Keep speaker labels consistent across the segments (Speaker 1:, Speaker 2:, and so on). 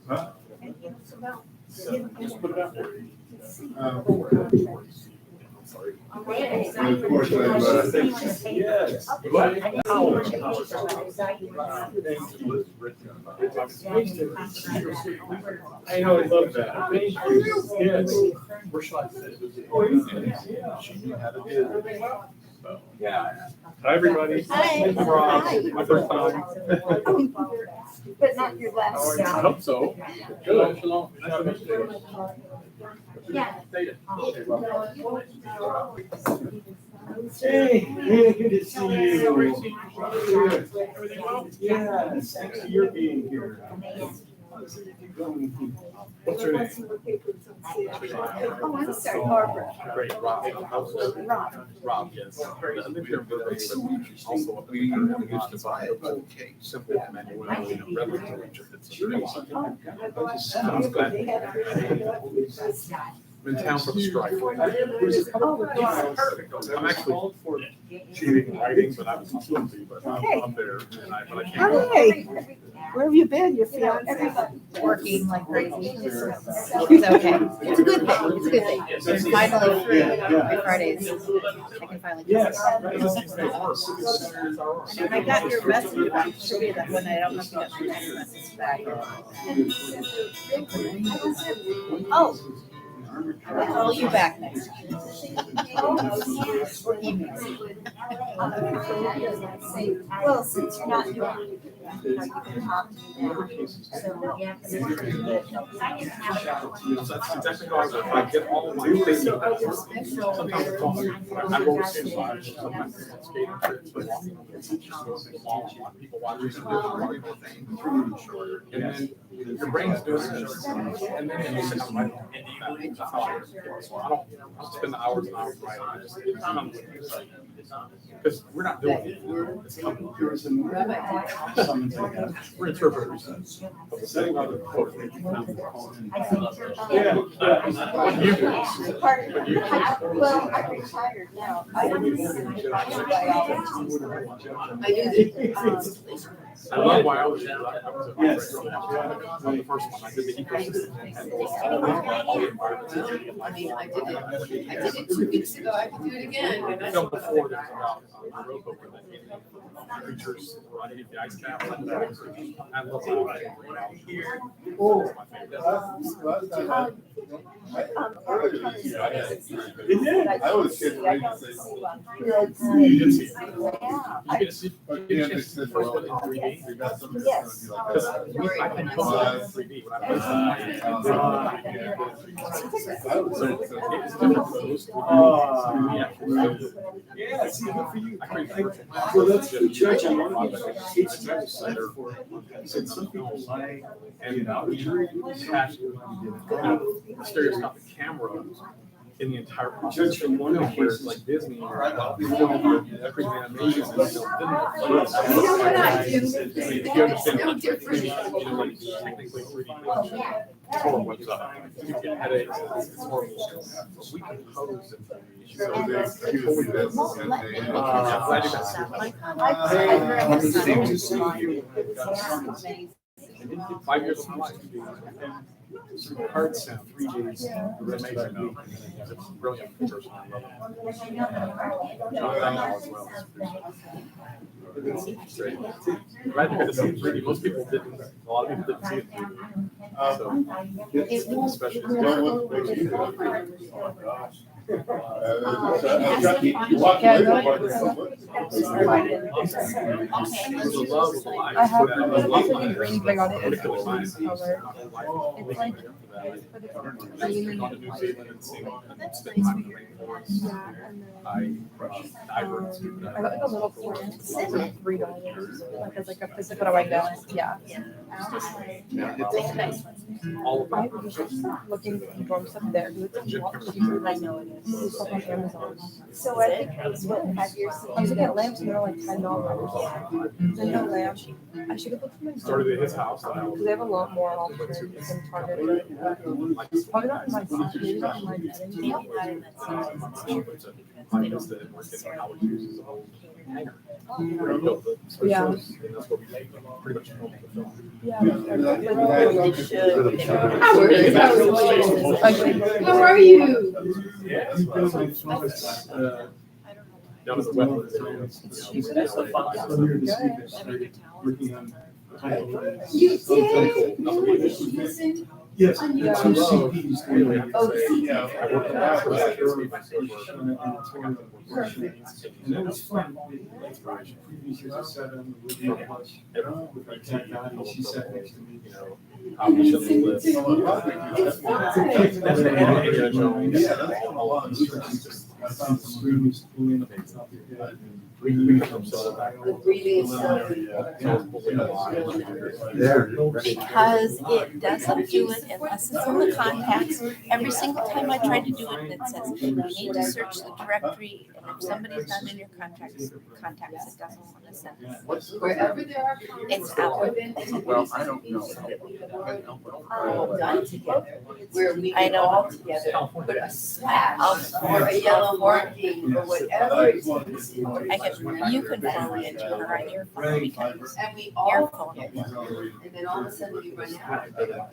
Speaker 1: Huh?
Speaker 2: Just put it out there.
Speaker 1: Of course,
Speaker 2: Yes. I know, I love that. Thank you. Yes. Where shall I sit? She had a good. Yeah. Hi, everybody.
Speaker 3: Hi.
Speaker 2: I'm Rob.
Speaker 3: Hi.
Speaker 2: My first time.
Speaker 3: But not your last.
Speaker 2: I hope so. Good. Shalom. Nice to meet you.
Speaker 3: Yeah.
Speaker 1: Hey, good to see you.
Speaker 2: Everything well?
Speaker 1: Yes, thanks for your being here.
Speaker 2: What's your name?
Speaker 3: Oh, I'm sorry, Barbara.
Speaker 2: Great, Rob.
Speaker 3: Rob.
Speaker 2: Rob, yes. I think they're very, but also up
Speaker 4: We used to buy it, but simple manual, relatively.
Speaker 2: Sounds glad. I'm in town for the strike. I'm actually cheating writing, but I'm supposed to, but I'm there and but I can't.
Speaker 3: Hi. Where have you been? You're feeling everybody. Working like crazy. It's okay. It's a good thing. It's a good thing. It's finally free. My Fridays. I can finally.
Speaker 2: Yes.
Speaker 3: And I got your message about trivia that one night. I don't know if you got my text message back. Oh. I'll call you back next time. Or email. Well, since you're not doing it, you can talk to me now. So you have to make sure
Speaker 2: That's exactly how I work. I get all of my things. Sometimes it's on. I roll inside. Sometimes it's on skating trips, but people watching and then your brain's doing this, and then you sit down and write. That's how I work. So I don't spend the hours and hours writing. I just it comes because we're not doing it. It's coming. We're interpreters of the same other quote. Yeah. What you do? What you do?
Speaker 3: Well, I'm retired now. I
Speaker 2: I love biology. I was a the first one. I did the ecosystem.
Speaker 5: I mean, I did it 2 weeks ago. I can do it again.
Speaker 2: The film before that was about rope over the creatures underneath the ice cap. I love biology.
Speaker 1: Oh, it did. I was getting ready to say.
Speaker 2: You did see it.
Speaker 3: Yeah.
Speaker 2: You get to see the first one in 3D.
Speaker 3: Yes.
Speaker 2: Because I can hook it in 3D when I
Speaker 1: Yeah, see, good for you.
Speaker 2: I create virtual.
Speaker 1: Well, that's the church I want to it's just a center for. Said some people like,
Speaker 2: And we attached a stereoscopic camera in the entire process.
Speaker 1: Judge from one
Speaker 2: Where it's
Speaker 1: case
Speaker 2: like Disney or every animation.
Speaker 5: You know what I do?
Speaker 2: If you understand
Speaker 5: No different.
Speaker 2: like technically 3D motion, total what's up. You get headaches, it's horrible. But we can pose in 3D. So they totally this. Glad you guys. 5 years of my life. Hard sound, 3 days. It's amazing. It's brilliant person. I love it. John Bell as well. It's great. Glad you got to see it 3D. Most people didn't. A lot of people didn't see it in 3D. So, especially. Oh gosh.
Speaker 1: You walk away from part of the
Speaker 6: I have a green thing on it. It's color. It's like green and white. I got like a little plant for $3. Like as like a physical right now. Yeah. I'm looking for stuff there. I know it is. do stuff on Amazon.
Speaker 3: So I think it was what, 5 years
Speaker 6: I was looking at lamps and they're like $10. There's no lamp. I should have looked for my
Speaker 2: Started at his house.
Speaker 6: because they have a lot more options than Target. Probably not in my city, maybe not in my bedding.
Speaker 2: I missed it. I would use as a whole hanger.
Speaker 6: Yeah.
Speaker 2: And that's what we made pretty much.
Speaker 6: Yeah.
Speaker 5: How are you?
Speaker 2: Yeah. Down at the wetlands.
Speaker 1: That's the fun. Earlier this week, I started working on title.
Speaker 5: You did? Listen,
Speaker 1: Yes,
Speaker 5: On
Speaker 1: the
Speaker 5: your-
Speaker 1: two CPs.
Speaker 5: Oh, the CP.
Speaker 1: Yeah.
Speaker 2: I worked on that for like 6 weeks.
Speaker 1: And that was fun. Previous years I sat on the wood couch with my cat Dottie, she sat next to me.
Speaker 2: You know, how we should live.
Speaker 5: It's fun.
Speaker 2: That's the area, Joe.
Speaker 1: Yeah, that's a lot of instructions. I found some screws pulling up the top of your head and bringing it from so back.
Speaker 5: The breathing is so.
Speaker 3: Because it doesn't do it unless it's in the contacts. Every single time I try to do it, it says, you need to search the directory, and if somebody's not in your contacts, it doesn't want to send it.
Speaker 5: Wherever there are.
Speaker 3: It's out.
Speaker 4: Well, I don't know.
Speaker 5: All done together, where we
Speaker 3: I
Speaker 5: can
Speaker 3: know.
Speaker 5: all together put a slash or a yellow marking or whatever it is.
Speaker 3: You can forward it to her on your phone because
Speaker 5: And we
Speaker 3: your
Speaker 5: all
Speaker 3: phone.
Speaker 5: get it. And then all of a sudden we run out. You know.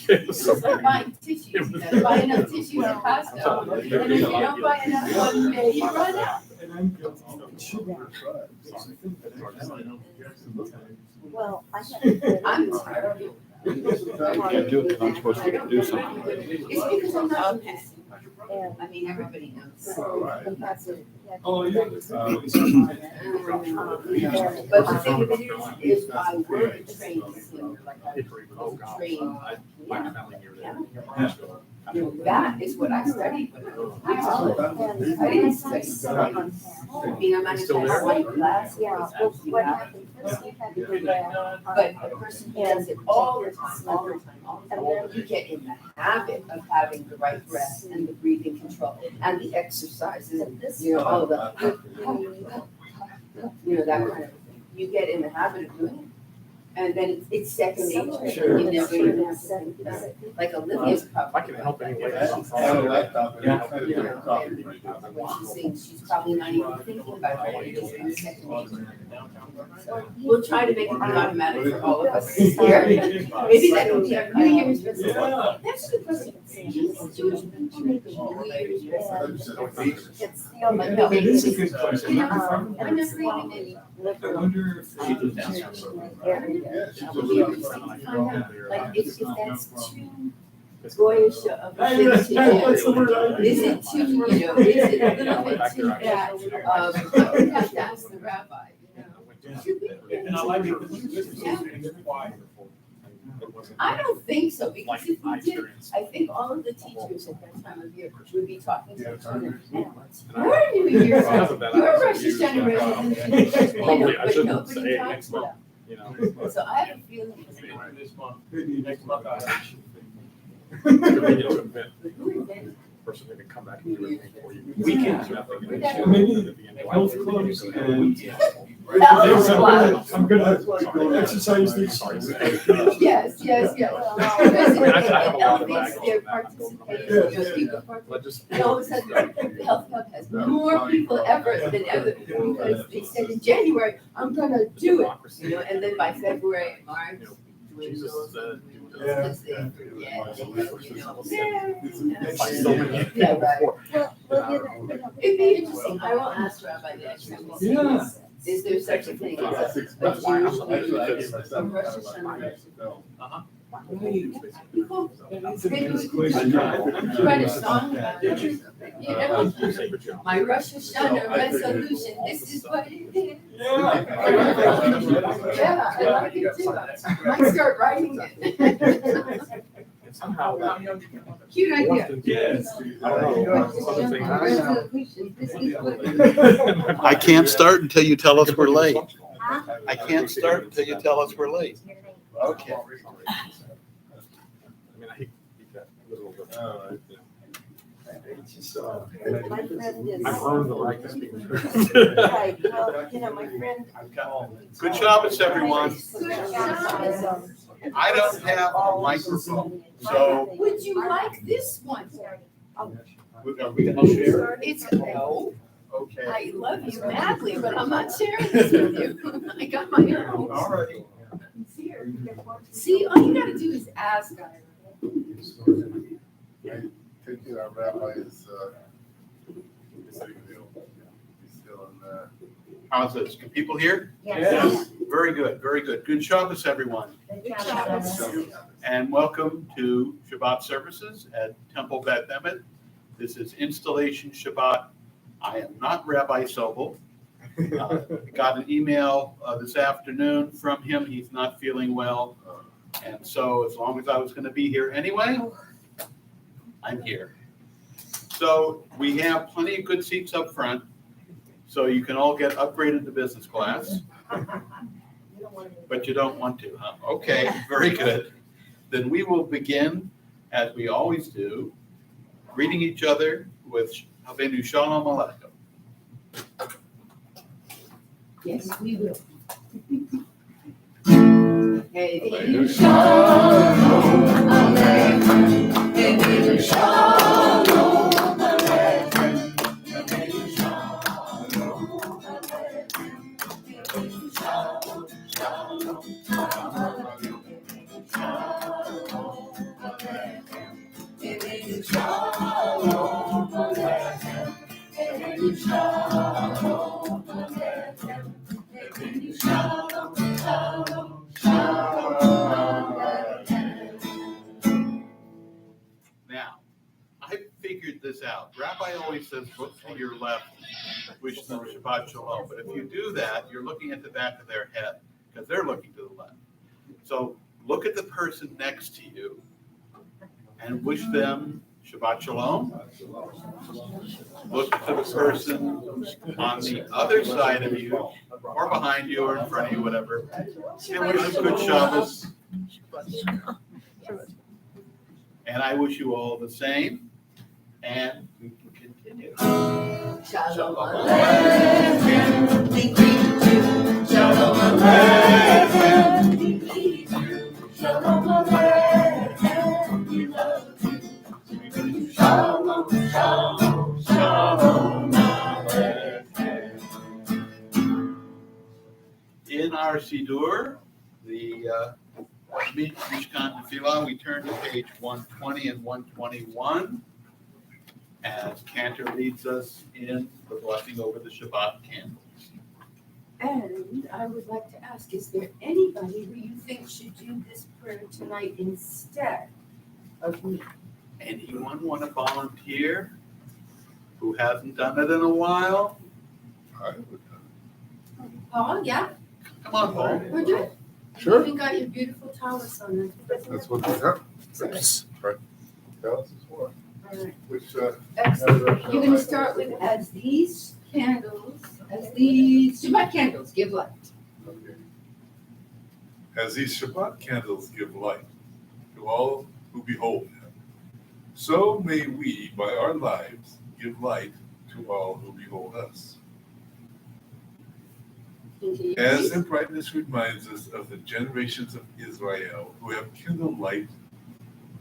Speaker 2: It's
Speaker 5: It's like buying tissues, you know, buy enough tissues at Costco. And if you don't buy enough one day, you run out.
Speaker 1: And I'm going, it should be required. It's a thing that I don't know.
Speaker 3: Well, I have.
Speaker 5: I'm terrible.
Speaker 4: I can't do it because I'm supposed to do something.
Speaker 5: It's because I'm not okay.
Speaker 3: And
Speaker 5: I mean, everybody knows.
Speaker 1: Oh, yeah.
Speaker 5: But the thing of it is I work trained, like I trained. That is what I studied when I was in high school. I didn't study. Being a manufacturer, one class.
Speaker 3: Yeah, well, what happened first, you had to go down.
Speaker 5: But a person who does it all the time, and then you get in the habit of having the right breath and the breathing control and the exercises, you know, all of the, you know, that kind of thing. You get in the habit of doing it. And then it's second nature.
Speaker 1: Sure.
Speaker 5: You never even have to think about it. Like Olivia's
Speaker 2: If I
Speaker 5: probably.
Speaker 2: can help any way.
Speaker 5: She's saying she's probably not even thinking about it. It's in second nature. We'll try to make it be automatic for all of us here. Maybe that will be our New Year's resolution. That's a good question. Jewish people make a New Year's resolution.
Speaker 3: It's the only.
Speaker 1: It is a good question.
Speaker 3: And
Speaker 5: I'm
Speaker 3: it's
Speaker 5: just
Speaker 3: one
Speaker 5: reading it.
Speaker 1: I wonder if.
Speaker 5: Like, if that's too boyish of a thing to
Speaker 1: That's the
Speaker 5: do,
Speaker 1: word I
Speaker 5: is it too, you know, is it a little bit too that, I would have to ask the rabbi, you know. Should we-
Speaker 1: And I like it.
Speaker 5: I don't think so, because if we did, I think all of the teachers at that time of year would be talking to each other. Your New Year's, your Rosh Hashanah resolution, you know,
Speaker 2: Probably I
Speaker 5: but
Speaker 2: shouldn't
Speaker 5: nobody
Speaker 2: say it
Speaker 5: talks
Speaker 2: next
Speaker 5: about
Speaker 2: month, you know.
Speaker 5: it. So I have a feeling.
Speaker 1: This month. Maybe next month.
Speaker 2: Convenient to invent.
Speaker 5: Who invented?
Speaker 2: Person who can come back and do everything for you.
Speaker 1: We can.
Speaker 2: Maybe
Speaker 1: Health clubs and.
Speaker 5: Health clubs.
Speaker 1: I'm gonna go exercise these.
Speaker 5: Yes, yes, yes. It elevates their participation, you know, people participate. And all of a sudden, the health club has more people than ever, because they said in January, I'm gonna do it, you know, and then by February, March.
Speaker 2: Jesus said.
Speaker 5: Yeah, you know.
Speaker 2: Yeah,
Speaker 5: right. It'd be interesting, I will ask Rabbi next time. we see
Speaker 1: Yeah.
Speaker 5: this. Is there such a thing as a Jewish a Rosh Hashanah? People, write a song about it, you know, my Rosh Hashanah resolution, this is what it is. Yeah, I like it too. Might start writing it.
Speaker 2: Somehow.
Speaker 5: Cute idea.
Speaker 1: Yes.
Speaker 2: I don't know. Other things.
Speaker 5: Resolution, this is what it is.
Speaker 4: I can't start until you tell us we're late. I can't start until you tell us we're late. Okay.
Speaker 2: I mean, I hate that little bit.
Speaker 1: Just,
Speaker 6: My friend is.
Speaker 2: I've earned the right to speak.
Speaker 6: Right, well, my friend.
Speaker 4: Good Shabbos, everyone.
Speaker 6: Good
Speaker 4: I don't have a microphone, so
Speaker 5: Would you like this one?
Speaker 4: are we gonna share?
Speaker 5: It's, no,
Speaker 4: Okay.
Speaker 5: I love you madly, but I'm not sharing this with you. I got my own.
Speaker 4: All right.
Speaker 5: See, all you gotta do is ask.
Speaker 7: Take it, our rabbi is, he's still in,
Speaker 4: How's this? Can people hear?
Speaker 2: Yes.
Speaker 4: Very good, very good. Good Shabbos, everyone. And welcome to Shabbat Services at Temple Beth Emet. This is Installation Shabbat. I am not Rabbi Sobel. Got an email this afternoon from him. He's not feeling well. And so as long as I was going to be here anyway, I'm here. So we have plenty of good seats up front, so you can all get upgraded to business class. But you don't want to, huh? Okay, very good. Then we will begin, as we always do, greeting each other with Havenu Shalom Aleichem.
Speaker 5: Yes, we will. Hey,
Speaker 4: Now, I figured this out. Rabbi always says, look to your left, wish them Shabbat Shalom. But if you do that, you're looking at the back of their head because they're looking to the left. So look at the person next to you and wish them Shabbat Shalom. Look to the person on the other side of you, or behind you, or in front of you, whatever, and wish them good Shabbos. And I wish you all the same, and we can continue.
Speaker 5: Shalom
Speaker 4: Aleichem.
Speaker 5: We greet you. Shalom Aleichem. We greet you. Shalom Aleichem. We love you. Shalom, shalom, shalom Aleichem.
Speaker 4: In our Siddur, the Mishkan Tefillah, we turn to page 120 and 121 as Cantor leads us in the blessing over the Shabbat candles.
Speaker 5: And I would like to ask, is there anybody who you think should do this prayer tonight instead of me?
Speaker 4: Anyone want to volunteer who hasn't done it in a while?
Speaker 7: I would,
Speaker 5: Paul, yeah,
Speaker 4: Come on, Paul.
Speaker 5: we're doing.
Speaker 7: Sure.
Speaker 5: You even got your beautiful towels on.
Speaker 7: that's what we have. Right. Tell us what,
Speaker 5: All right.
Speaker 7: which,
Speaker 5: Excellent. You're gonna start with as these candles, as these Shabbat candles give light.
Speaker 7: okay. As these Shabbat candles give light to all who behold them, so may we, by our lives, give light to all who behold us.
Speaker 5: Continue.
Speaker 7: As their brightness reminds us of the generations of Israel who have kindled light,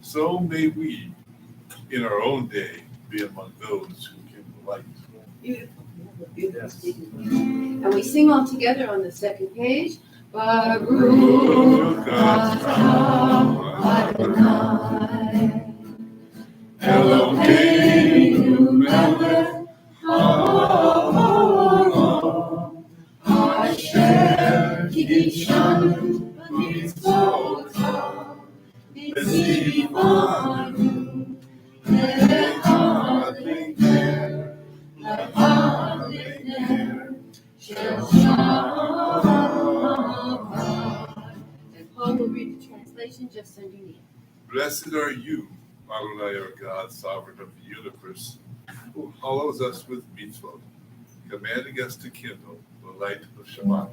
Speaker 7: so may we, in our own day, be among those who kindle light.
Speaker 5: Beautiful. Beautiful. And we sing all together on the second page. Baruch atah Adonai Eloheinu melech haolam asher kiddushanu b'mitzvotav v'tzivanu le'echad le'ner shel Shabbat. And Paul will read the translation just underneath.
Speaker 7: Blessed are you, Adonai, our God, sovereign of the universe, who follows us with mitzvot, commanding us to kindle the light of Shabbat.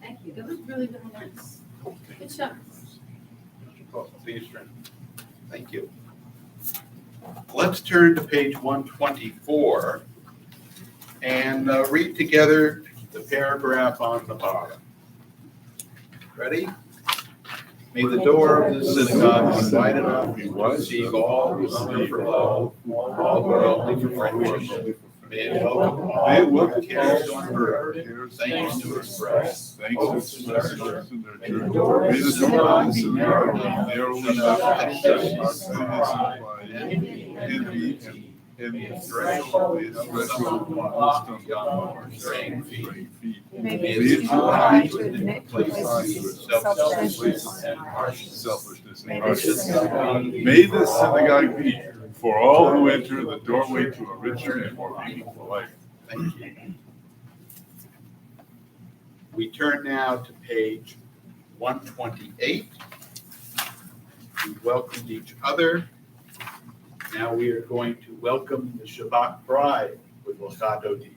Speaker 5: Thank you. That was really, really nice. Good job.
Speaker 4: Please, friend. Thank you. Let's turn to page 124 and read together the paragraph on the bottom. Ready? May the door of the synagogue be wide enough to receive all who hunger for love, all who are only for friendship. May it welcome all who cares on earth, thanks to express.
Speaker 7: Thanks to express in their church. May the door of the synagogue be narrow enough to accept envy and strength,
Speaker 4: Straying feet.
Speaker 6: Maybe
Speaker 4: it's
Speaker 6: it's hard to admit
Speaker 7: selfishness and harshness. May this synagogue be for all who enter the doorway to a richer and more meaningful life.
Speaker 4: Thank you. We turn now to page 128. We welcomed each other. Now we are going to welcome the Shabbat bride with L'cha Dodi.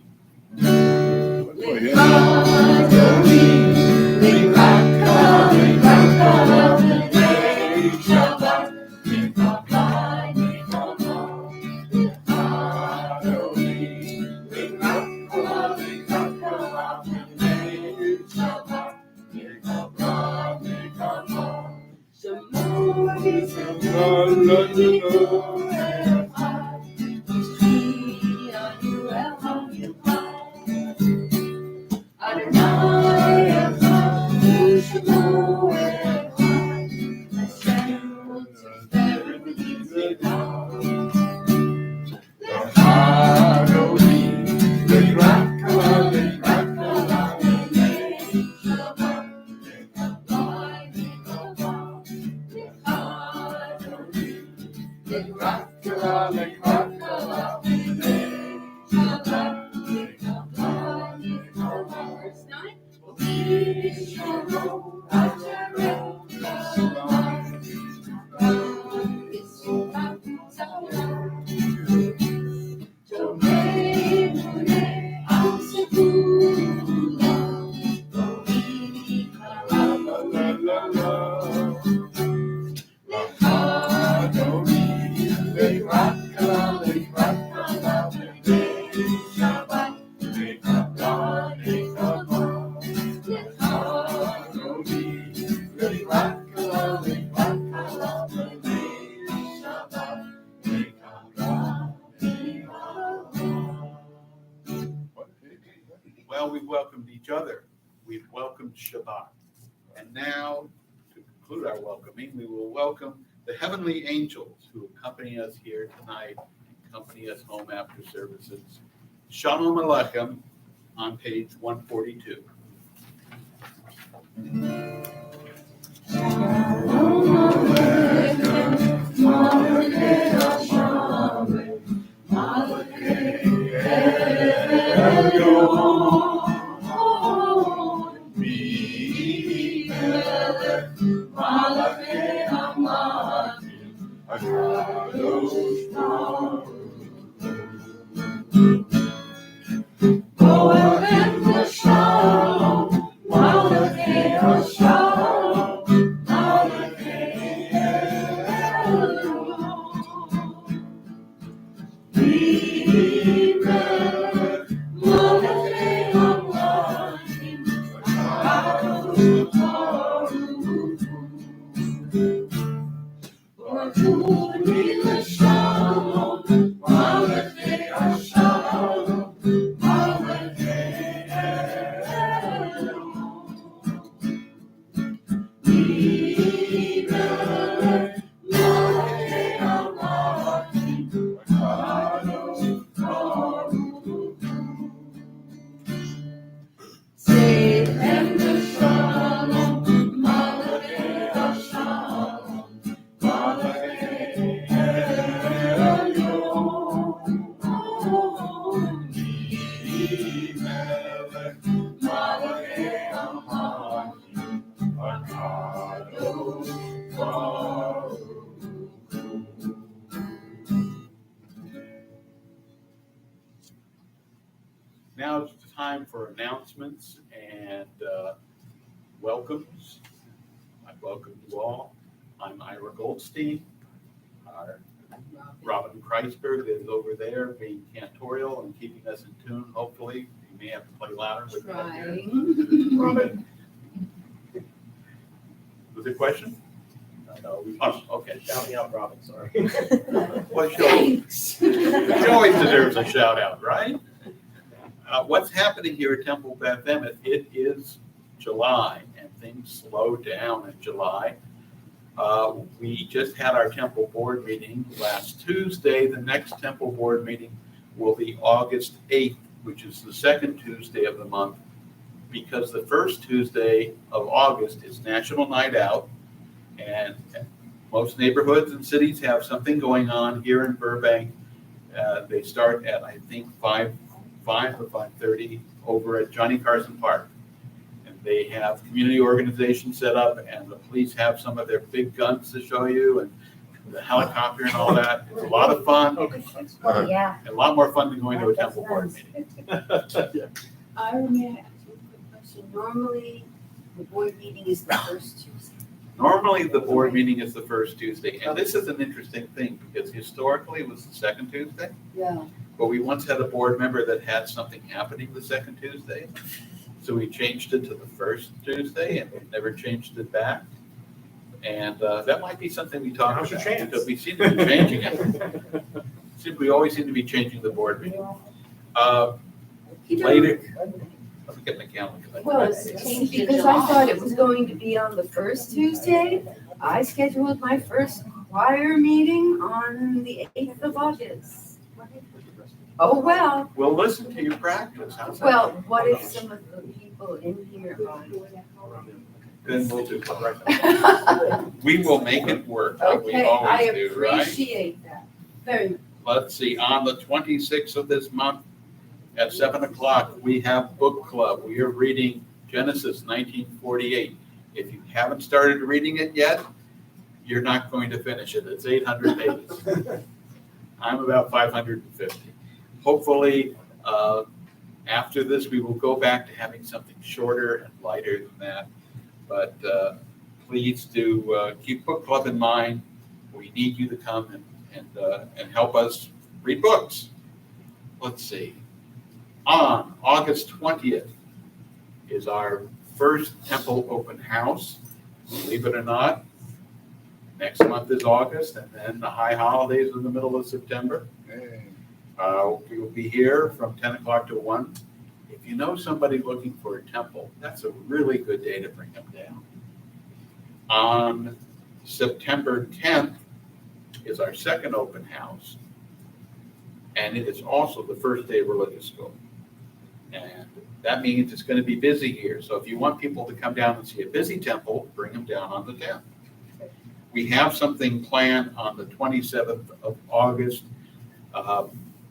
Speaker 4: Well, we welcomed each other. We've welcomed Shabbat. And now, to conclude our welcoming, we will welcome the heavenly angels who accompany us here tonight, accompany us home after services. Shalom Aleichem on page 142. Now it's time for announcements and welcomes. I welcome you all. I'm Ira Goldstein. Our Robin Kreisberg is over there being cantorial and keeping us in tune, hopefully. You may have to play louder with that.
Speaker 5: Trying.
Speaker 4: Robin. Was it a question?
Speaker 8: No, we
Speaker 4: Oh, okay.
Speaker 8: shouting out Robin, sorry.
Speaker 4: Well, she always deserves a shout out, right? What's happening here at Temple Beth Emmett, it is July and things slow down in July. We just had our Temple Board meeting last Tuesday. The next Temple Board meeting will be August 8th, which is the second Tuesday of the month, because the first Tuesday of August is National Night Out, and most neighborhoods and cities have something going on. Here in Burbank, they start at, I think, 5 or 5:30 over at Johnny Carson Park. And they have community organizations set up, and the police have some of their big guns to show you, and the helicopter and all that. It's a lot of fun,
Speaker 6: Oh, yeah.
Speaker 4: and a lot more fun than going to a Temple Board meeting.
Speaker 5: I may ask you a quick question. Normally, the board meeting is the first Tuesday.
Speaker 4: Normally, the board meeting is the first Tuesday, and this is an interesting thing, because historically it was the second Tuesday,
Speaker 5: Yeah.
Speaker 4: but we once had a board member that had something happening the second Tuesday, so we changed it to the first Tuesday, and we've never changed it back. And that might be something we talk
Speaker 8: Now's
Speaker 4: about,
Speaker 8: your chance.
Speaker 4: because we seem to be changing it. We always seem to be changing the board meeting. Later, let me get my calendar.
Speaker 5: Well, because I thought it was going to be on the first Tuesday, I scheduled my first choir meeting on the 8th of August. Oh, well.
Speaker 4: We'll listen to your practice. How's that?
Speaker 5: Well, what if some of the people in here are?
Speaker 4: Then we'll do it right. We will make it work like we
Speaker 5: Okay, I
Speaker 4: always do, right?
Speaker 5: appreciate that very much.
Speaker 4: Let's see, on the 26th of this month at 7 o'clock, we have book club. We are reading Genesis 1948. If you haven't started reading it yet, you're not going to finish it. It's 800 pages. I'm about 550. Hopefully, after this, we will go back to having something shorter and lighter than that. But please do keep book club in mind. We need you to come and help us read books. Let's see. On August 20th is our first Temple open house. Believe it or not, next month is August, and then the high holidays in the middle of September. We will be here from 10 o'clock to 1. If you know somebody looking for a temple, that's a really good day to bring them down. On September 10th is our second open house, and it is also the first day of religious school. And that means it's going to be busy here. So if you want people to come down and see a busy temple, bring them down on the 10th. We have something planned on the 27th of August.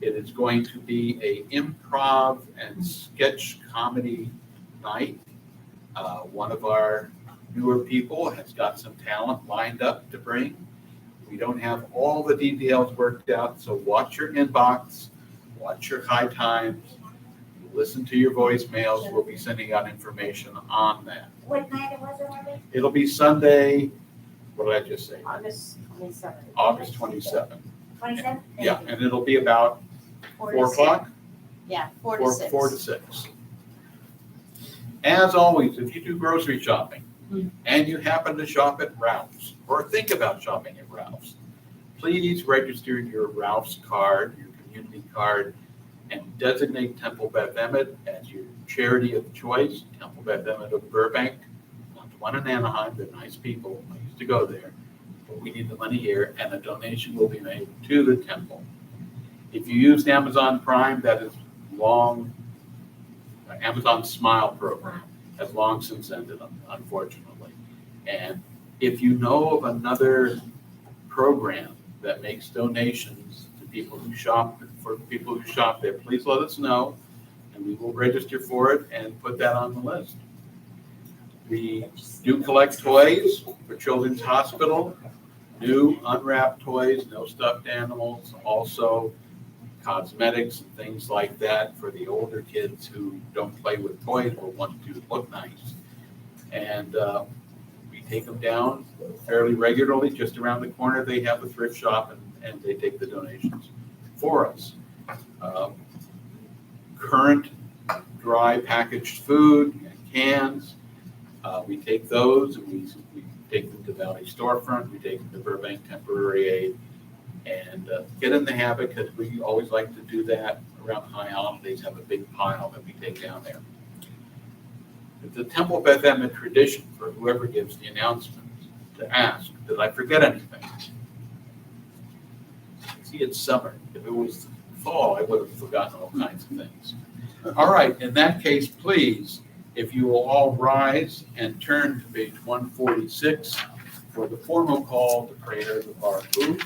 Speaker 4: It is going to be a improv and sketch comedy night. One of our newer people has got some talent lined up to bring. We don't have all the details worked out, so watch your inbox, watch your high times, listen to your voicemails. We'll be sending out information on that.
Speaker 6: What night was it?
Speaker 4: It'll be Sunday, what did I just say?
Speaker 6: August 27th.
Speaker 4: August 27th.
Speaker 6: 27th?
Speaker 4: Yeah, and it'll be about 4 o'clock?
Speaker 3: Yeah, 4 to 6.
Speaker 4: 4 to 6. As always, if you do grocery shopping and you happen to shop at Ralph's or think about shopping at Ralph's, please register your Ralph's card, your community card, and designate Temple Beth Emmett as your charity of choice. Temple Beth Emmett of Burbank, not the one in Anaheim. They're nice people. I used to go there, but we need the money here, and a donation will be made to the temple. If you used Amazon Prime, that is long. Amazon Smile program has long since ended, unfortunately. And if you know of another program that makes donations to people who shop, for people who shop there, please let us know, and we will register for it and put that on the list. We do collect toys for Children's Hospital, new unwrapped toys, no stuffed animals, also cosmetics and things like that for the older kids who don't play with toys but want to look nice. And we take them down fairly regularly. Just around the corner, they have a thrift shop, and they take the donations for us. Current dry packaged food and cans, we take those and we take them to Valley Storefront, we take them to Burbank Temporary Aid, and get in the habit, because we always like to do that around high holidays, have a big pile that we take down there. It's a Temple Beth Emmett tradition for whoever gives the announcement to ask, did I forget anything? See, it's summer. If it was fall, I would have forgotten all kinds of things. All right, in that case, please, if you will all rise and turn to page 146 for the formal call to prayer of the bar food.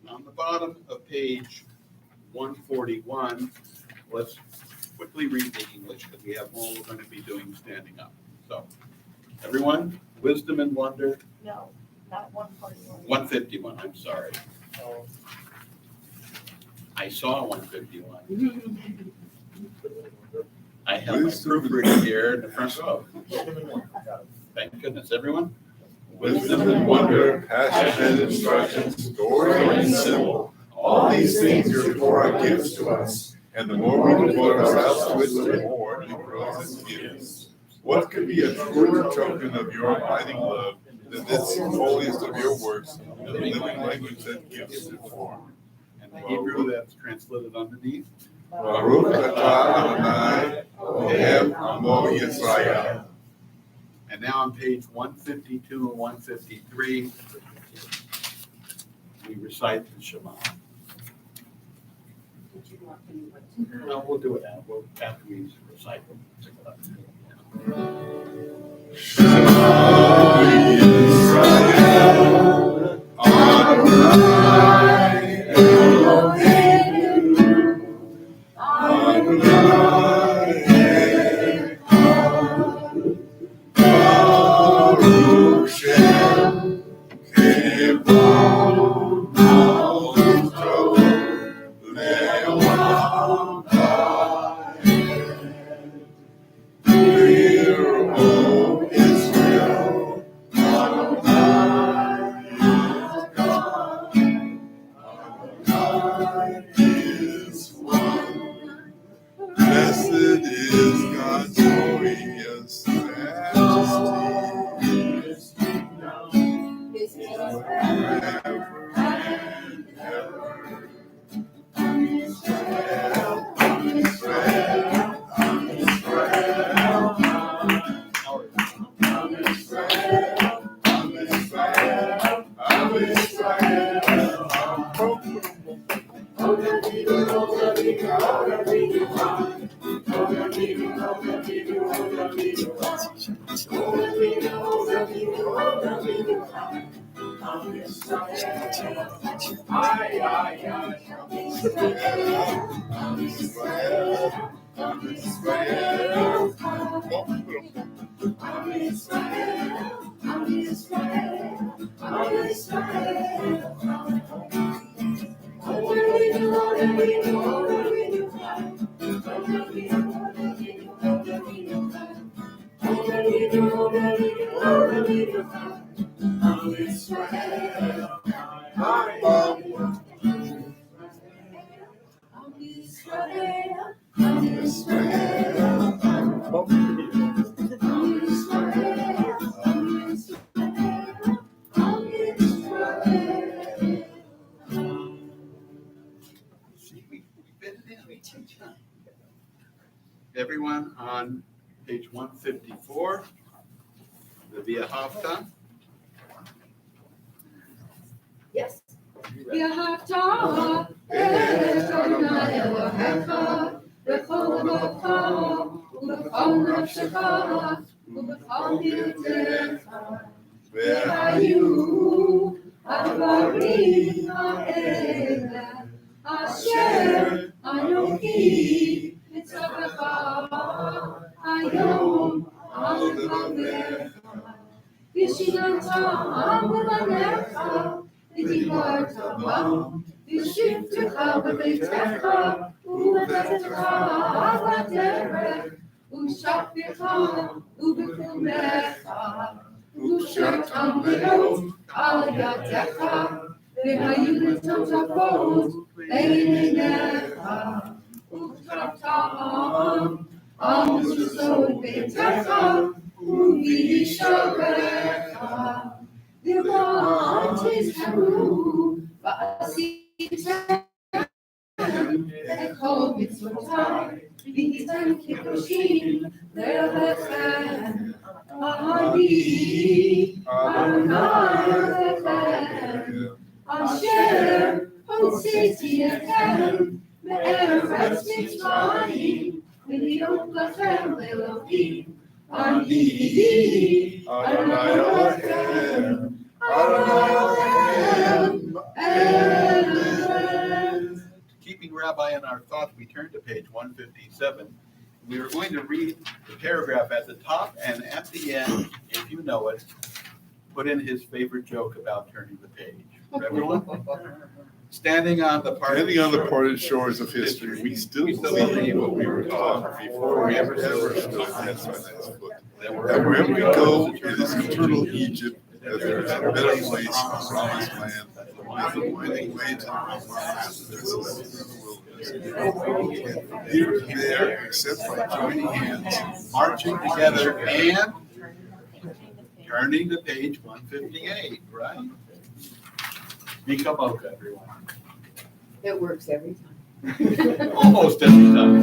Speaker 4: On the bottom of page 141, let's quickly read the English because we have more we're going to be doing standing up. So, everyone, wisdom and wonder.
Speaker 3: No, not 141.
Speaker 4: 151, I'm sorry. I saw 151. I have my proofreader here in the front row. Thank goodness, everyone.
Speaker 7: Wisdom and wonder, passion and instruction, story and symbol. All these things heretofore are gifts to us, and the more we devote ourselves to it, the more it grows and gives. What could be a truer token of your abiding love than this holiest of your works, the living language that gives it form?
Speaker 4: And the Hebrew that's translated underneath.
Speaker 7: Baruch atah Adonai Ohev Amo Yisrael.
Speaker 4: And now on page 152 and 153, we recite the Shema. No, we'll do it now. After we recite them.
Speaker 7: Shema Yisrael Adonai Eloheinu Adonai Echad Baruch Shem Kibon Malchuto Le'olam Va'ed Hear, O Israel, Adonai is God. Adonai is one. Blessed is God's glorious majesty. His kingdom is forever and ever. Israel, Israel, Israel,
Speaker 4: everyone on page 154, the Via Hafta.
Speaker 5: Yes.
Speaker 7: והיו הדברים האלה אשר אנוכי מצווך היום על לבביך ושיננתם בלבביך ודיברת בם בשבתך בביתך ובבטחך בדרך ובשכבך ובקומך ושרתם לאות על ידך והיו לטוטפות בין עיניך וכתבתם על מזוזות ביתך ובשעריך למען תזכרו ועשיתם את כל מצוותיי והייתם קדושים לרבכם אני אדוני אלוהיכם אשר הוצאתי אתכם מארץ מצרים להיות לכם לאלוהים אני אדוני אלוהיכם
Speaker 4: Keeping Rabbi in our thoughts, we turn to page 157. We are going to read the paragraph at the top and at the end, if you know it, put in his favorite joke about turning the page. For everyone, standing on the
Speaker 7: parted shores of history, we still believe what we were taught before we ever stood past my next foot. That wherever we go in this eternal Egypt, that there is a better place, a promised land, with a winding way to the wilderness. Here and there, except by joining hands,
Speaker 4: marching together and turning to page 158, right? Mika Moka, everyone.
Speaker 5: It works every time.
Speaker 4: Almost every time.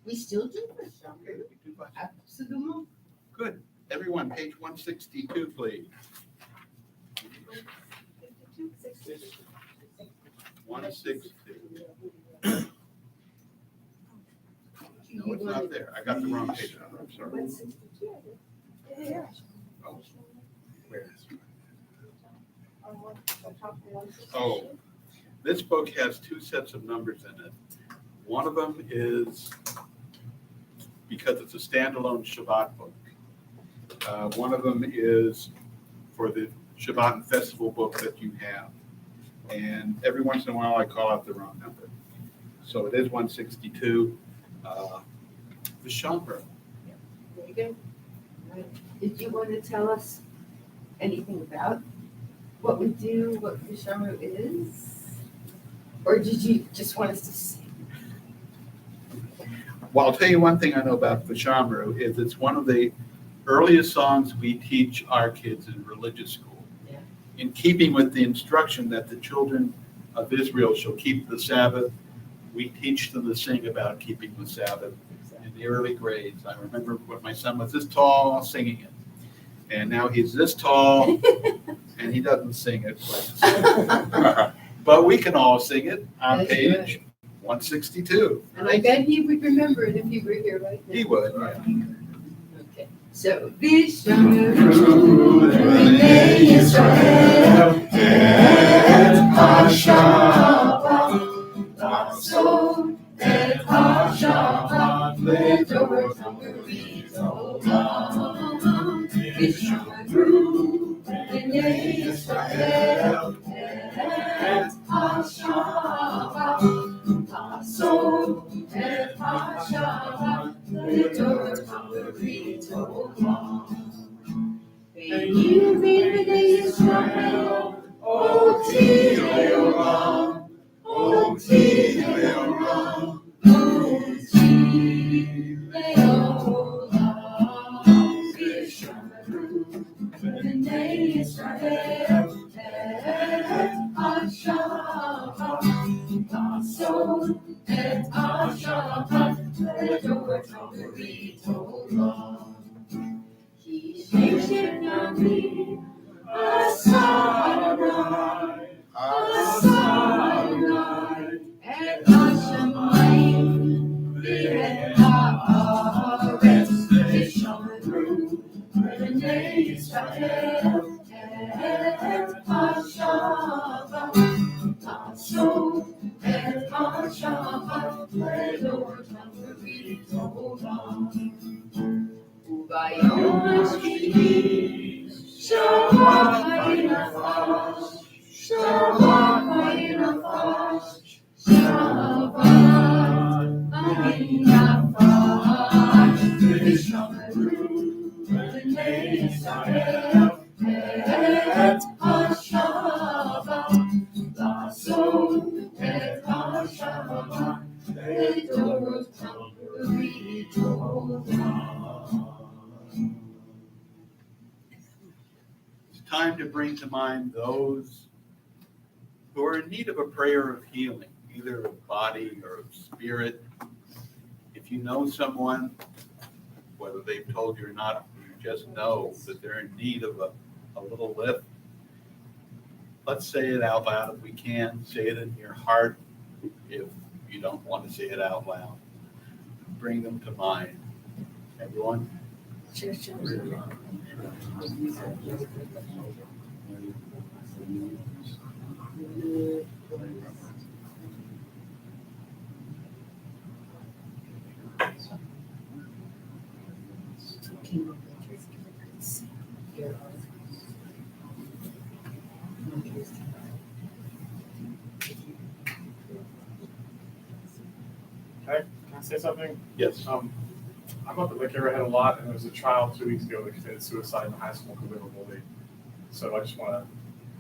Speaker 5: We still do this. Absolutely.
Speaker 4: Good. Everyone, page 162, please. 162. No, it's not there. I got the wrong page number. I'm sorry. Oh. Where is it? Oh, this book has two sets of numbers in it. One of them is, because it's a standalone Shabbat book, one of them is for the Shabbat and Festival book that you have. And every once in a while, I call out the wrong number. So it is 162. The Shabbat.
Speaker 5: There you go. Right. Did you want to tell us anything about what we do, what Vishamu is? Or did you just want us to sing?
Speaker 4: Well, I'll tell you one thing I know about Vishamru is it's one of the earliest songs we teach our kids in religious school.
Speaker 5: Yeah.
Speaker 4: In keeping with the instruction that the children of Israel shall keep the Sabbath, we teach them to sing about keeping the Sabbath in the early grades. I remember when my son was this tall singing it. And now he's this tall and he doesn't sing it. But we can all sing it on
Speaker 5: That's
Speaker 4: page
Speaker 5: right.
Speaker 4: 162.
Speaker 5: And I bet he would remember it if he were here right now.
Speaker 4: He would, yeah.
Speaker 5: Okay. So, Vishamu, B'nai Yisrael, et HaShabbat, Ta'asod et HaShabbat, L'Torah Tamrit Olam. Vishamu, B'nai Yisrael, et HaShabbat, Ta'asod et HaShabbat, L'Torah Tamrit Olam. Ve'yu b'nei Yisrael, oti le'olam, oti le'olam, oti le'olam. Vishamu b'nei Yisrael, et HaShabbat, Ta'asod et HaShabbat, L'Torah Tamrit Olam. Ki shekhinami Asarai, Asarai, et hashamayim v'et haaretz, Vishamu b'nei Yisrael, et HaShabbat, Ta'asod et HaShabbat, L'Torah Tamrit Olam. Ubayom hashvi'i, Shabbat vayinafash, Shabbat vayinafash, Shabbat vayinafash. Vishamu b'nei Yisrael, et HaShabbat, Ta'asod et HaShabbat, L'Torah Tamrit Olam.
Speaker 4: It's time to bring to mind those who are in need of a prayer of healing, either of body or of spirit. If you know someone, whether they've told you or not, you just know that they're in need of a little lift. Let's say it out loud if we can. Say it in your heart if you don't want to say it out loud. Bring them to mind. Everyone?
Speaker 8: Can I say something?
Speaker 4: Yes.
Speaker 8: I'm up at Lake Arrowhead a lot, and there was a child 2 weeks ago that committed suicide in high school because they were bullied. So I just want to,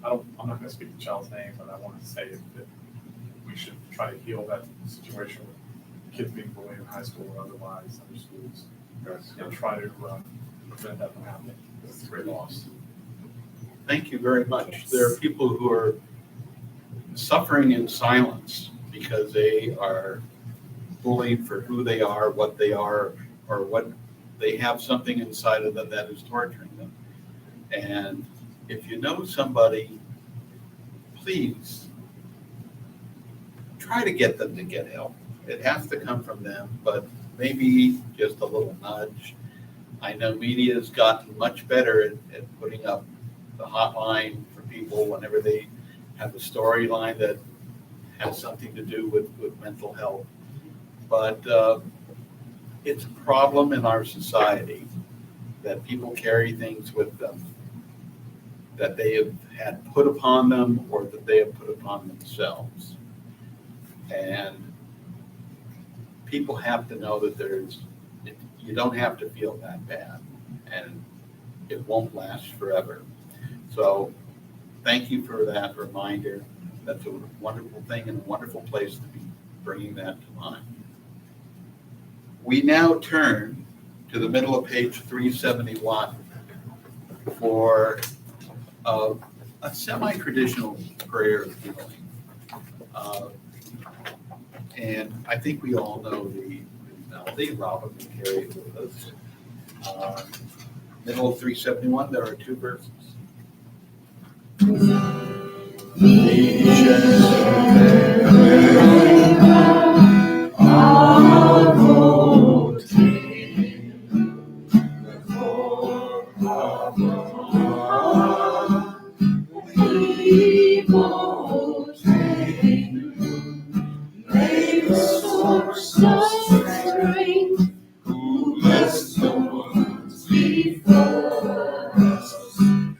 Speaker 8: I'm not going to speak the child's name, but I wanted to say that we should try to heal that situation with kids being bullied in high school or otherwise, other schools, and try to prevent that from happening. It's a great loss.
Speaker 4: Thank you very much. There are people who are suffering in silence because they are bullied for who they are, what they are, or what they have something inside of them that is torturing them. And if you know somebody, please try to get them to get help. It has to come from them, but maybe just a little nudge. I know media has gotten much better at putting up the hotline for people whenever they have a storyline that has something to do with mental health. But it's a problem in our society that people carry things with them. that they have had put upon them or that they have put upon themselves. And people have to know that you don't have to feel that bad, and it won't last forever. So thank you for that reminder. That's a wonderful thing and a wonderful place to be bringing that to mind. We now turn to the middle of page 371 for a semi-traditional prayer of healing. And I think we all know the melody. Robin will carry it with us. Middle of 371, there are two verses.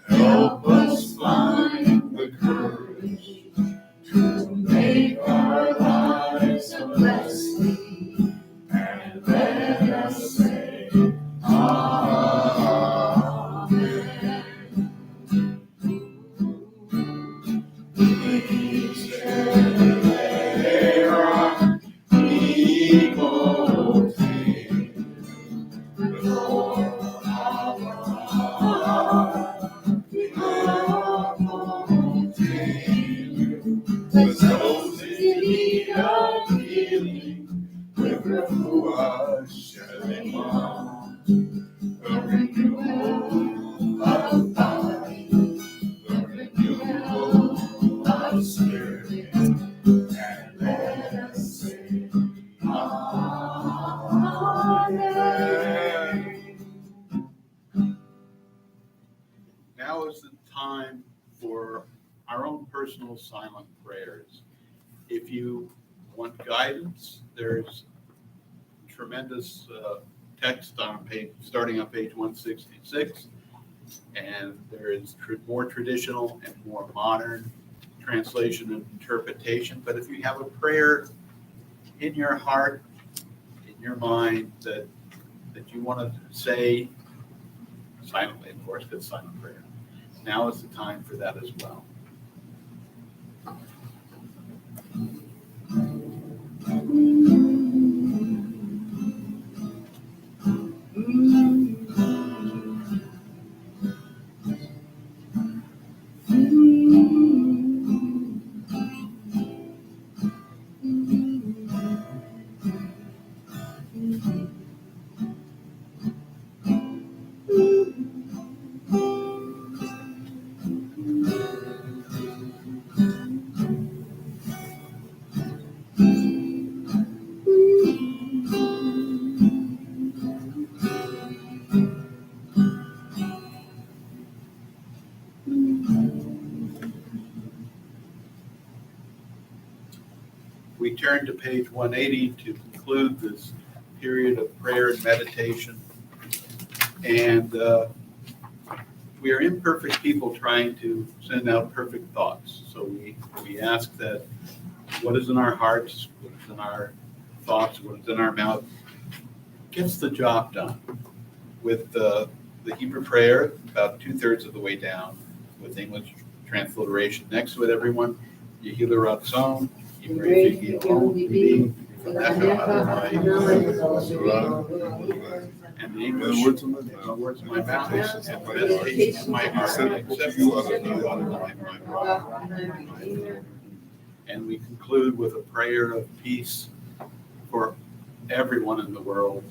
Speaker 7: Help us find the courage to make our lives a blessing, and let us say, Amen. Please share our evil things before our Let's those in need of healing, with Yahuwah Shalom, the renewal of body, the renewal of spirit, and let us say, Amen.
Speaker 4: Now is the time for our own personal silent prayers. If you want guidance, there's tremendous text on page, starting on page 166, and there is more traditional and more modern translation and interpretation. But if you have a prayer in your heart, in your mind, that you want to say silently, of course, because silent prayer, now is the time for that as well. We turn to page 180 to conclude this period of prayer and meditation. And we are imperfect people trying to send out perfect thoughts. So we ask that what is in our hearts, what is in our thoughts, what is in our mouth, gets the job done. With the Hebrew prayer, about 2/3 of the way down, with English transliteration next to it, everyone. Yehi l'ratzon, Yivrei yehi l'olam, and the English words of my mouth and the meditation of my heart accept you out of my heart. And we conclude with a prayer of peace for everyone in the world,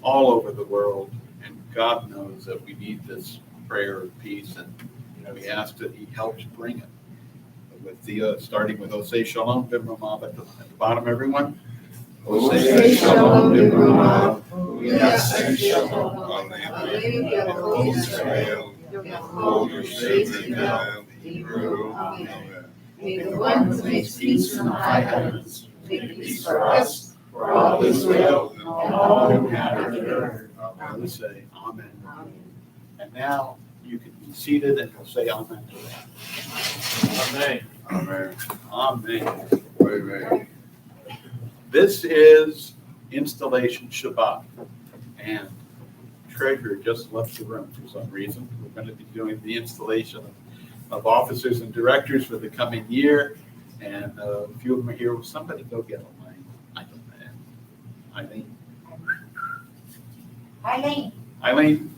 Speaker 4: all over the world. And God knows that we need this prayer of peace, and we ask that He helps bring it. With the starting with Osei Shalom Bimramav at the bottom, everyone.
Speaker 7: Osei Shalom Bimramav, Yasei Shalom Aleinu, Israel, hold your sacred now, Hebrew, Amen.
Speaker 5: May the one who makes peace from the high heavens make peace for us, for all Israel, and all who inhabit the earth.
Speaker 4: I would say Amen. And now you can be seated and we'll say amen to that.
Speaker 8: Amen.
Speaker 4: Amen.
Speaker 7: Amen.
Speaker 4: This is Installation Shabbat, and Treasurer just left the room for some reason. We're going to be doing the installation of officers and directors for the coming year, and a few of them are here. Will somebody go get them? I don't know. Eileen,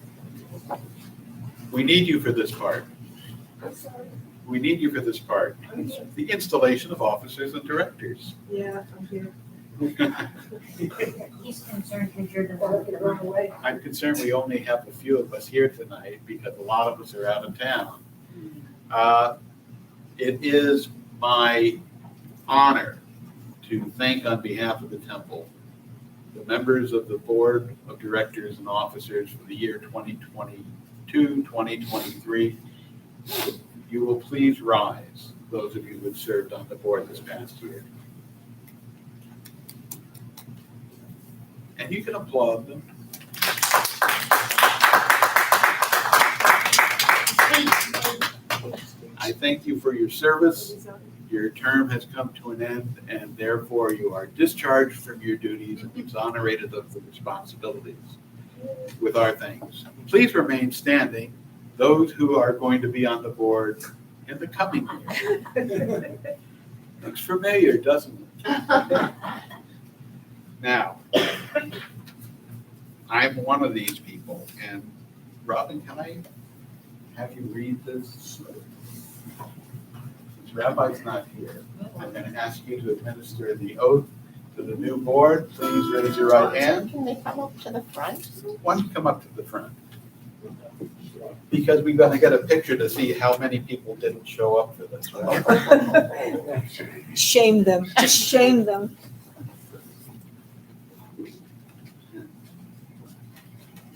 Speaker 4: we need you for this part. We need you for this part. The installation of officers and directors.
Speaker 6: Yeah, I'm here.
Speaker 9: He's concerned because you're developing the wrong way.
Speaker 4: I'm concerned we only have a few of us here tonight because a lot of us are out of town. It is my honor to thank on behalf of the temple the members of the board of directors and officers for the year 2022, 2023. You will please rise, those of you who have served on the board this past year. And you can applaud them. I thank you for your service. Your term has come to an end, and therefore you are discharged from your duties and exonerated of the responsibilities with our thanks. Please remain standing, those who are going to be on the board in the coming year. Looks familiar, doesn't it? Now, I'm one of these people, and Robin, can I have you read this? Since Rabbi's not here, I'm going to ask you to administer the oath to the new board. Please raise your right hand.
Speaker 3: Can they come up to the front?
Speaker 4: Why don't you come up to the front? Because we're going to get a picture to see how many people didn't show up for this. Right?
Speaker 6: Shame them, just shame them.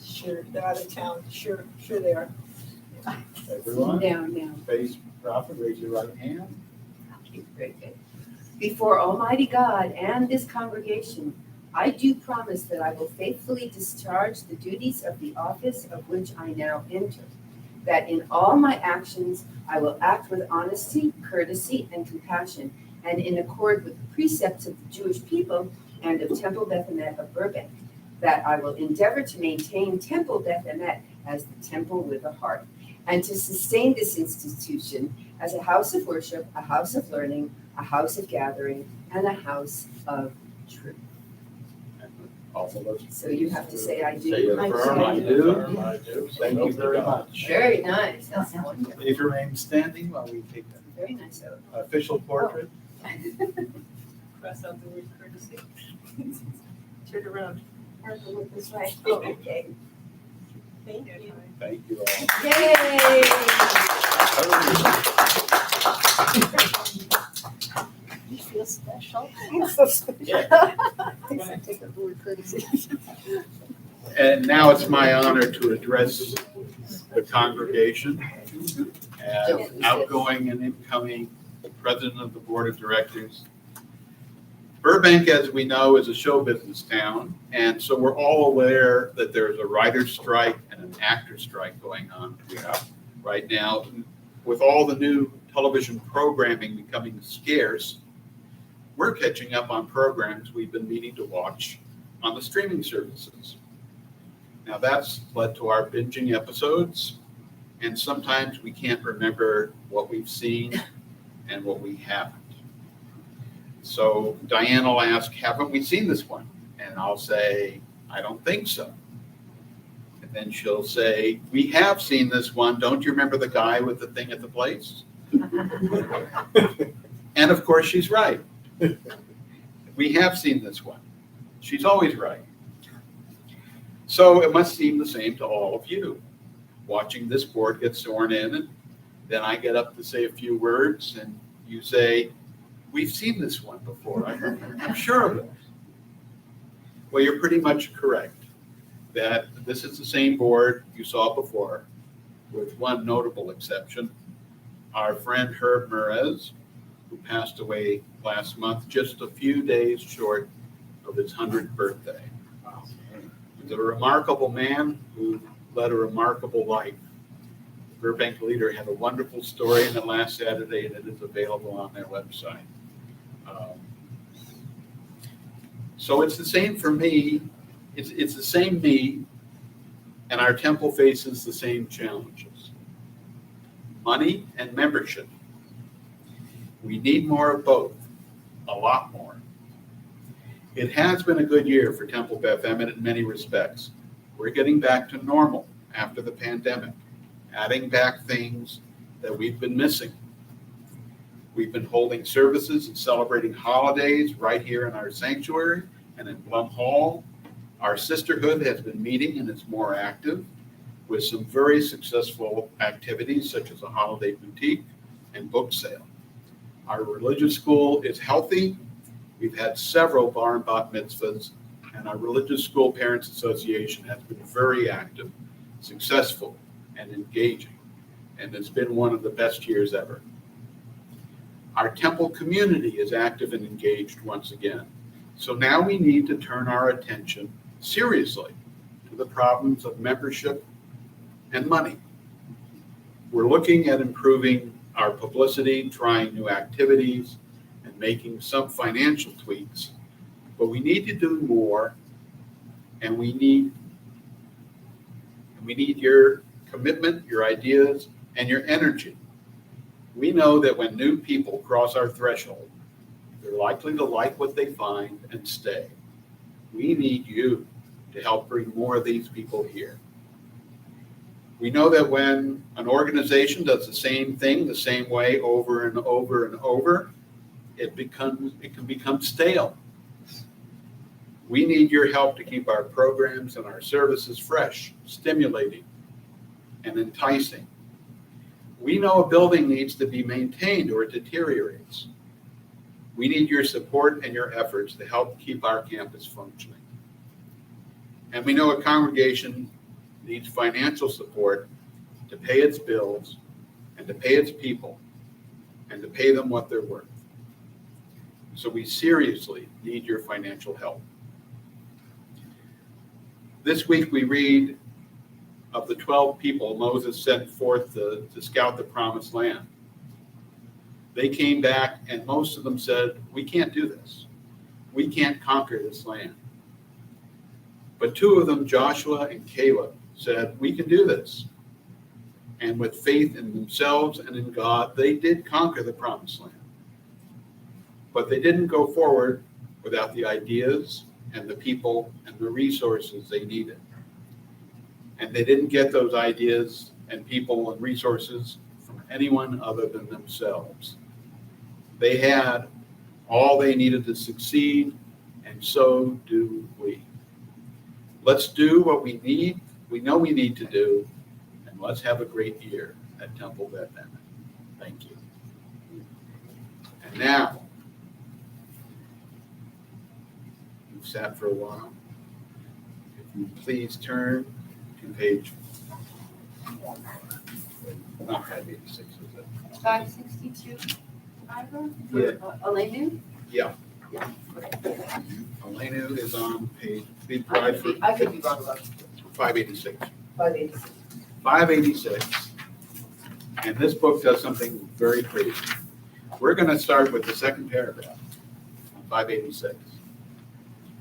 Speaker 6: Sure, they're out of town, sure they are.
Speaker 4: Everyone,
Speaker 5: Down now.
Speaker 4: face Robin, raise your right hand.
Speaker 5: Very good. Before Almighty God and this congregation, I do promise that I will faithfully discharge the duties of the office of which I now enter, that in all my actions I will act with honesty, courtesy, and compassion, and in accord with the precepts of the Jewish people and of Temple Beth Emet of Burbank, that I will endeavor to maintain Temple Beth Emet as the temple with a heart, and to sustain this institution as a house of worship, a house of learning, a house of gathering, and a house of truth.
Speaker 4: All of us.
Speaker 5: So you have to say, I
Speaker 4: Say
Speaker 5: do.
Speaker 4: affirm, I do. Thank you very much.
Speaker 5: Very nice. That's wonderful.
Speaker 4: Please remain standing while we take the
Speaker 5: Very nice. oath.
Speaker 4: official portrait.
Speaker 6: Cross out the word courtesy. Turn around.
Speaker 5: Have to look this way.
Speaker 6: Oh, okay. Thank you.
Speaker 4: Thank you all.
Speaker 5: Yay!
Speaker 3: You feel special?
Speaker 6: It's so special.
Speaker 4: Yeah.
Speaker 6: I take the word courtesy.
Speaker 4: And now it's my honor to address the congregation as outgoing and incoming president of the board of directors. Burbank, as we know, is a show business town, and so we're all aware that there's a writer's strike and an actor's strike going on right now. With all the new television programming becoming scarce, we're catching up on programs we've been meaning to watch on the streaming services. Now that's led to our binging episodes, and sometimes we can't remember what we've seen and what we haven't. So Diane will ask, haven't we seen this one? And I'll say, I don't think so. And then she'll say, we have seen this one. Don't you remember the guy with the thing at the place? And of course, she's right. We have seen this one. She's always right. So it must seem the same to all of you. Watching this board get sworn in, and then I get up to say a few words, and you say, we've seen this one before. I'm sure of it. Well, you're pretty much correct that this is the same board you saw before, with one notable exception. Our friend Herb Merez, who passed away last month, just a few days short of his 100th birthday. He's a remarkable man who led a remarkable life. Burbank Leader had a wonderful story in it last Saturday, and it is available on their website. So it's the same for me. It's the same me, and our temple faces the same challenges. Money and membership. We need more of both, a lot more. It has been a good year for Temple Beth Emmet in many respects. We're getting back to normal after the pandemic, adding back things that we've been missing. We've been holding services and celebrating holidays right here in our sanctuary and in Blum Hall. Our sisterhood has been meeting and is more active with some very successful activities such as a holiday boutique and book sale. Our religious school is healthy. We've had several bar and bat mitzvahs, and our Religious School Parents Association has been very active, successful, and engaging, and it's been one of the best years ever. Our temple community is active and engaged once again. So now we need to turn our attention seriously to the problems of membership and money. We're looking at improving our publicity, trying new activities, and making some financial tweaks. But we need to do more, and we need your commitment, your ideas, and your energy. We know that when new people cross our threshold, they're likely to like what they find and stay. We need you to help bring more of these people here. We know that when an organization does the same thing the same way over and over and over, it can become stale. We need your help to keep our programs and our services fresh, stimulating, and enticing. We know a building needs to be maintained or it deteriorates. We need your support and your efforts to help keep our campus functioning. And we know a congregation needs financial support to pay its bills and to pay its people and to pay them what they're worth. So we seriously need your financial help. This week we read of the 12 people Moses sent forth to scout the promised land. They came back and most of them said, we can't do this. We can't conquer this land. But two of them, Joshua and Caleb, said, we can do this. And with faith in themselves and in God, they did conquer the promised land. But they didn't go forward without the ideas and the people and the resources they needed. And they didn't get those ideas and people and resources from anyone other than themselves. They had all they needed to succeed, and so do we. Let's do what we know we need to do, and let's have a great year at Temple Beth Emmet. Thank you. And now, you've sat for a while. If you please turn to page, not 586, is it?
Speaker 3: 562.
Speaker 4: Yeah.
Speaker 5: Elenu?
Speaker 4: Yeah.
Speaker 5: Yeah.
Speaker 4: Elena is on page,
Speaker 5: I could be wrong about
Speaker 4: 586.
Speaker 5: 586.
Speaker 4: 586. And this book does something very crazy. We're going to start with the second paragraph on 586.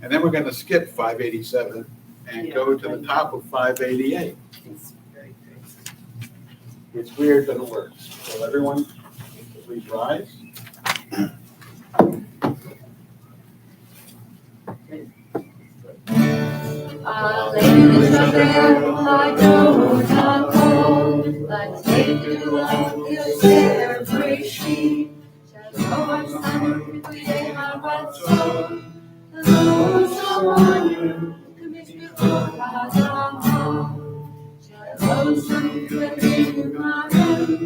Speaker 4: And then we're going to skip 587 and go to the top of 588.
Speaker 5: It's very crazy.
Speaker 4: It's weird, but it works. So everyone, please rise.
Speaker 9: Let's take to life this celebration. Shalom, Son, we have our soul. The Lord shall warn you, commit before God's home. Shalom, Son, we have our soul.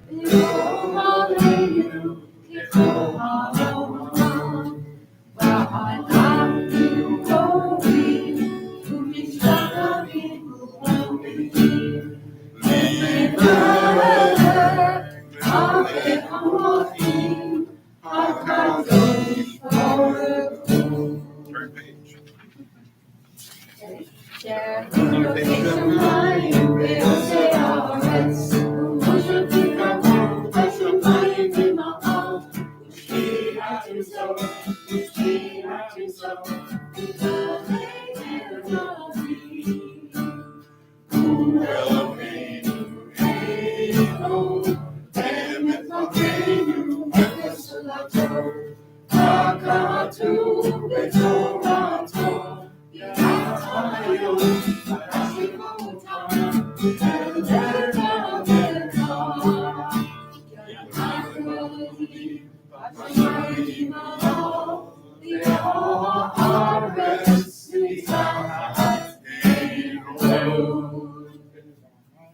Speaker 9: Behold, hallelujah, behold, hallelujah. Well, I love you, oh, me, who is loving, who won't be here.
Speaker 4: Turn page.
Speaker 9: Share the location line, we'll say our rest.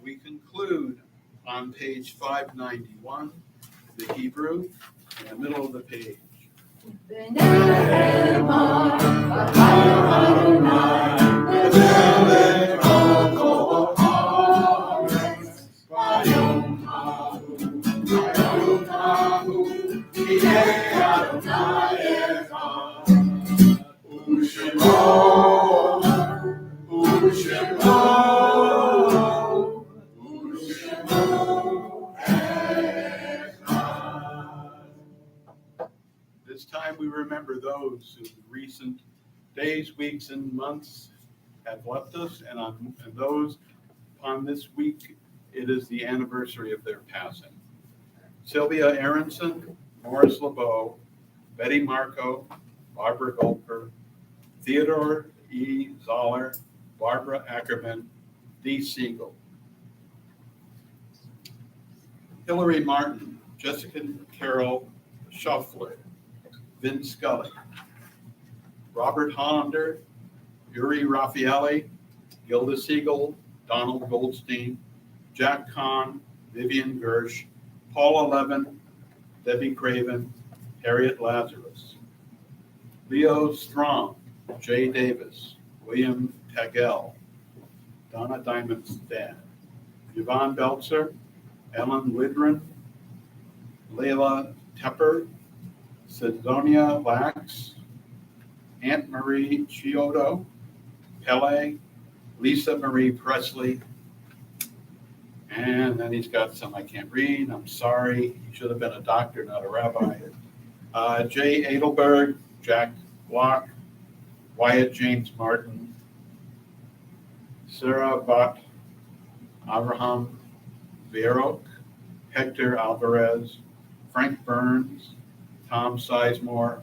Speaker 4: We conclude on page 591, the Hebrew, in the middle of the page. This time we remember those who in recent days, weeks, and months have left us, and those upon this week, it is the anniversary of their passing. Sylvia Aronson, Morris LeBeau, Betty Marco, Barbara Goldberg, Theodore E. Zoller, Barbara Ackerman, Dee Siegel. Hillary Martin, Jessica Carol Shuffler, Vin Scully, Robert Hollander, Yuri Raffaelli, Gilda Siegel, Donald Goldstein, Jack Kahn, Vivian Gersh, Paula Levin, Debbie Craven, Harriet Lazarus, Leo Strong, Jay Davis, William Tagell, Donna Diamond's dad, Yvonne Belzer, Ellen Widren, Layla Tepper, Sidonia Lax, Aunt Marie Chiodo, Pele, Lisa Marie Presley, and then he's got some I can't read. I'm sorry. He should have been a doctor, not a rabbi. Jay Adelberg, Jack Block, Wyatt James Martin, Sarah Bott, Abraham Vierok, Hector Alvarez, Frank Burns, Tom Sizemore,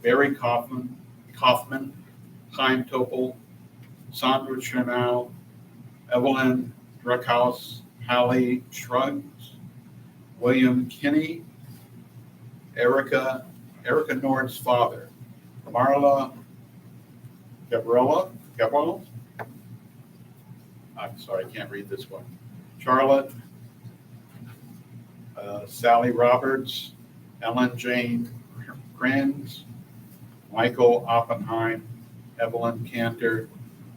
Speaker 4: Barry Kaufman, Chaim Topol, Sandra Chernow, Evelyn Druckhaus, Hallie Shrugs, William Kinney, Erica Nord's father, Marla Gabriel, I'm sorry, I can't read this one, Charlotte, Sally Roberts, Ellen Jane Kranz, Michael Oppenheim, Evelyn Cantor,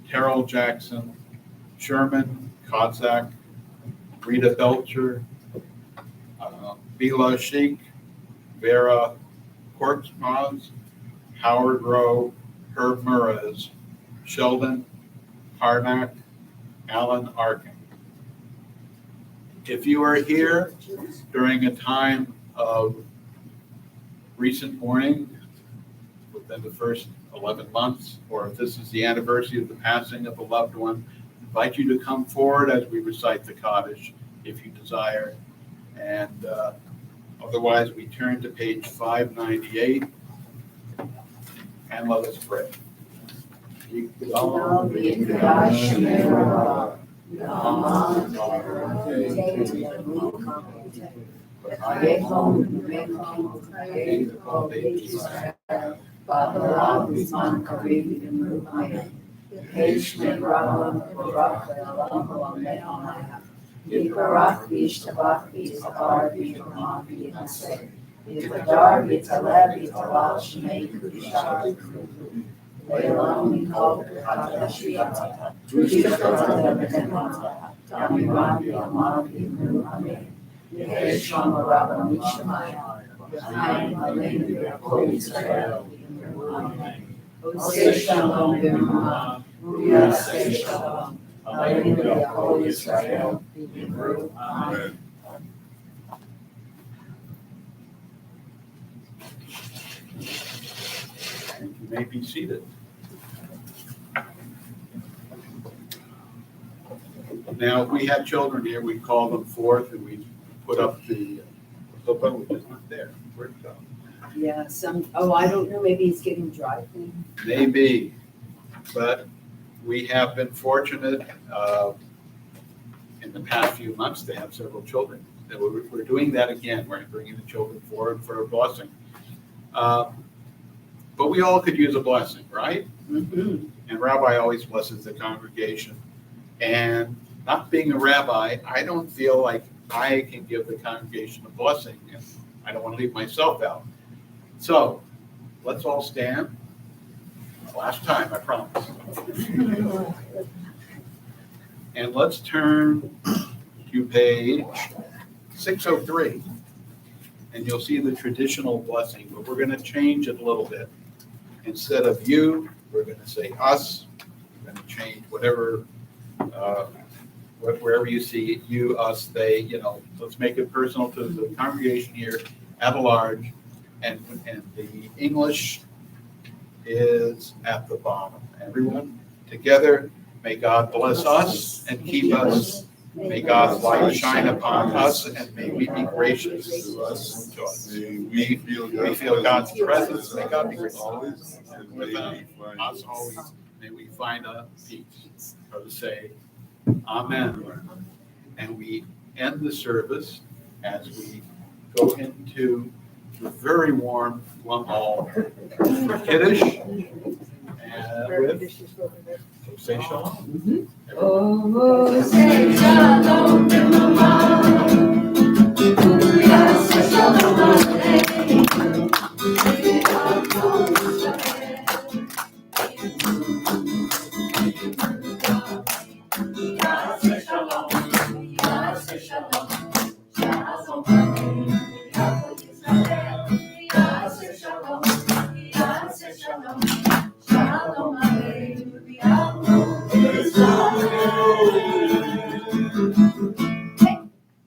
Speaker 4: Terrell Jackson, Sherman Kodzak, Rita Belcher, Bila Sheik, Vera Kortzmaz, Howard Rowe, Herb Murrez, Sheldon Harnack, Alan Arkin. If you are here during a time of recent mourning within the first 11 months, or if this is the anniversary of the passing of a loved one, I invite you to come forward as we recite the Kaddish if you desire. And otherwise, we turn to page 598 and let us pray. Amen. And you may be seated. Now, if we have children here, we call them forth and we put up the book, which is not there. Where'd it go?
Speaker 5: Yeah, I don't know, maybe he's getting dry.
Speaker 4: Maybe, but we have been fortunate in the past few months to have several children. That we're doing that again. We're bringing the children forward for a blessing. But we all could use a blessing, right?
Speaker 5: Mm-hmm.
Speaker 4: And Rabbi always blesses the congregation. And not being a rabbi, I don't feel like I can give the congregation a blessing, and I don't want to leave myself out. So let's all stand. Last time, I promise. And let's turn to page 603. And you'll see the traditional blessing, but we're going to change it a little bit. Instead of you, we're going to say us. We're going to change whatever, wherever you see you, us, they, let's make it personal to the congregation here at large. And the English is at the bottom. Everyone together, may God bless us and keep us. May God's light shine upon us, and may we be gracious to us.
Speaker 7: May we
Speaker 4: feel God's presence. May God be
Speaker 7: with always, and
Speaker 4: with
Speaker 7: may we find
Speaker 4: us always. May we find a peace. Or to say, Amen. And we end the service as we go into the very warm Plum Hall Kiddush with say shalom.
Speaker 9: Oh, say shalom to mama. Say shalom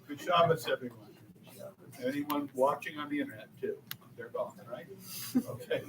Speaker 4: Good Shabbos, everyone. Anyone watching on the internet too? They're gone, right? Okay.